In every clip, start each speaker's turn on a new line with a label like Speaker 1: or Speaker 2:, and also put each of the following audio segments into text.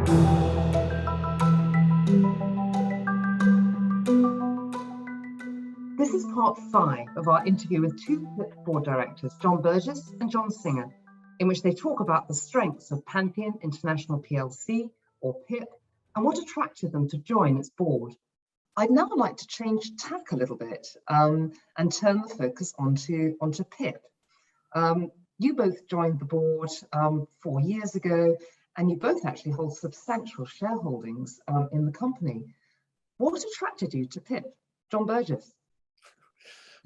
Speaker 1: This is part 5 of our interview with two PIP board directors, John Burgess and John Singer, in which they talk about the strengths of Pantheon International plc, or PIP, and what attracted them to join its board. I'd now like to change tack a little bit and turn the focus onto PIP. You both joined the board 4 years ago, and you both actually hold substantial shareholdings in the company. What attracted you to PIP? John Burgess.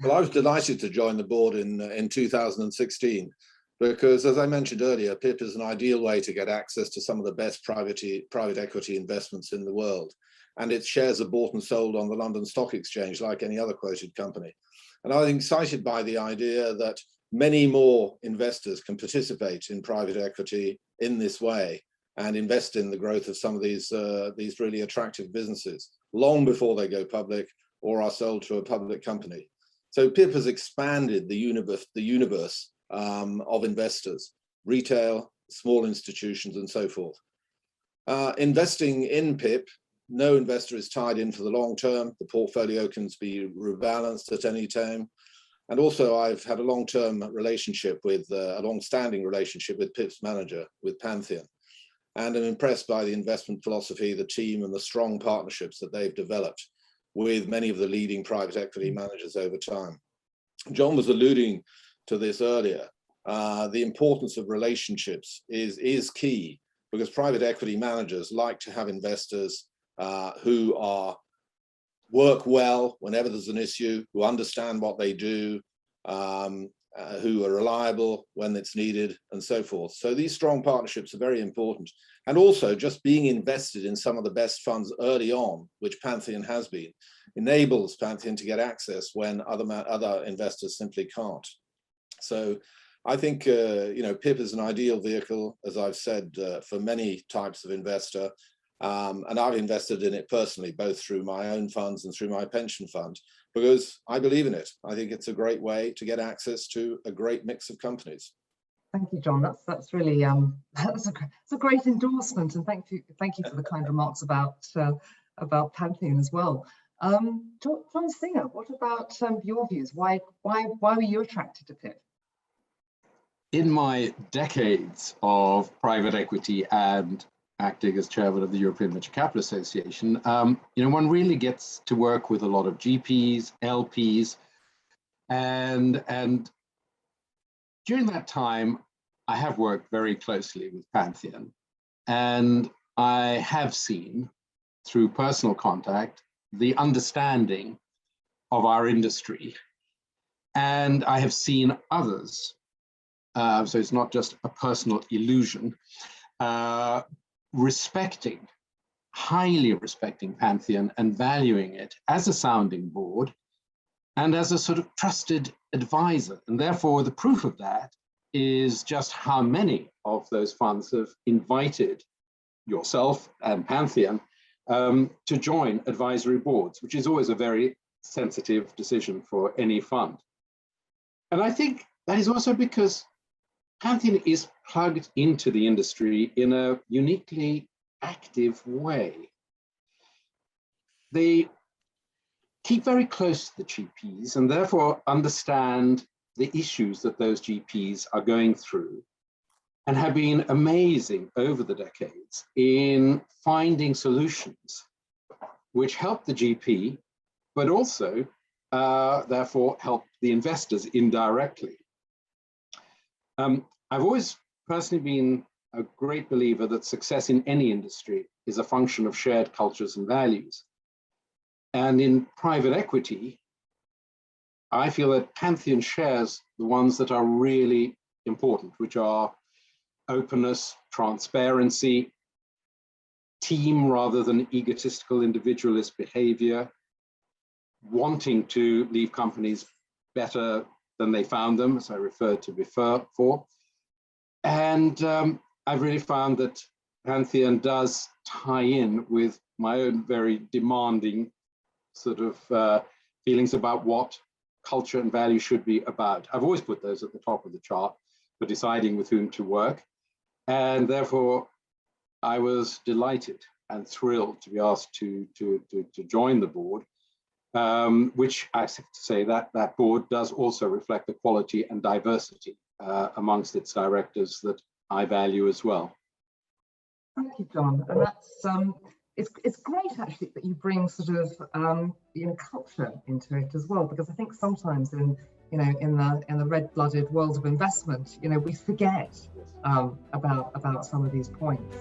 Speaker 2: Well, I was delighted to join the board in 2016 because, as I mentioned earlier, PIP is an ideal way to get access to some of the best private equity investments in the world. And its shares are bought and sold on the London Stock Exchange like any other quoted company. And I was excited by the idea that many more investors can participate in private equity in this way and invest in the growth of some of these really attractive businesses long before they go public or are sold to a public company. So PIP has expanded the universe of investors, retail, small institutions, and so forth. Investing in PIP, no investor is tied in for the long term. The portfolio can be rebalanced at any time. And also, I've had a long-term relationship with, a long-standing relationship with PIP's manager, with Pantheon. And I'm impressed by the investment philosophy, the team, and the strong partnerships that they've developed with many of the leading private equity managers over time. John was alluding to this earlier. The importance of relationships is key because private equity managers like to have investors who work well whenever there's an issue, who understand what they do, who are reliable when it's needed, and so forth. So these strong partnerships are very important. And also just being invested in some of the best funds early on, which Pantheon has been, enables Pantheon to get access when other investors simply can't. So I think PIP is an ideal vehicle, as I've said, for many types of investor. And I've invested in it personally, both through my own funds and through my pension fund, because I believe in it. I think it's a great way to get access to a great mix of companies.
Speaker 1: Thank you, John. That's really that's a great endorsement, and thank you for the kind remarks about Pantheon as well. John Singer, what about your views? Why were you attracted to PIP?
Speaker 3: In my decades of private equity and acting as chairman of the European Venture Capital Association, one really gets to work with a lot of GPs, LPs, and during that time, I have worked very closely with Pantheon, and I have seen through personal contact the understanding of our industry, and I have seen others. So it's not just a personal illusion. Highly respecting Pantheon and valuing it as a sounding board and as a sort of trusted advisor. And therefore, the proof of that is just how many of those funds have invited yourself and Pantheon to join advisory boards, which is always a very sensitive decision for any fund. And I think that is also because Pantheon is plugged into the industry in a uniquely active way. They keep very close to the GPs and therefore understand the issues that those GPs are going through and have been amazing over the decades in finding solutions which help the GP, but also therefore help the investors indirectly. I've always personally been a great believer that success in any industry is a function of shared cultures and values. And in private equity, I feel that Pantheon shares the ones that are really important, which are openness, transparency, team rather than egotistical individualist behavior, wanting to leave companies better than they found them, as I referred to before. And I've really found that Pantheon does tie in with my own very demanding sort of feelings about what culture and value should be about. I've always put those at the top of the chart for deciding with whom to work. And therefore, I was delighted and thrilled to be asked to join the board, which I have to say that board does also reflect the quality and diversity amongst its directors that I value as well.
Speaker 1: Thank you, John. And that's it's great actually that you bring sort of culture into it as well, because I think sometimes in the red-blooded world of investment, we forget about some of these points.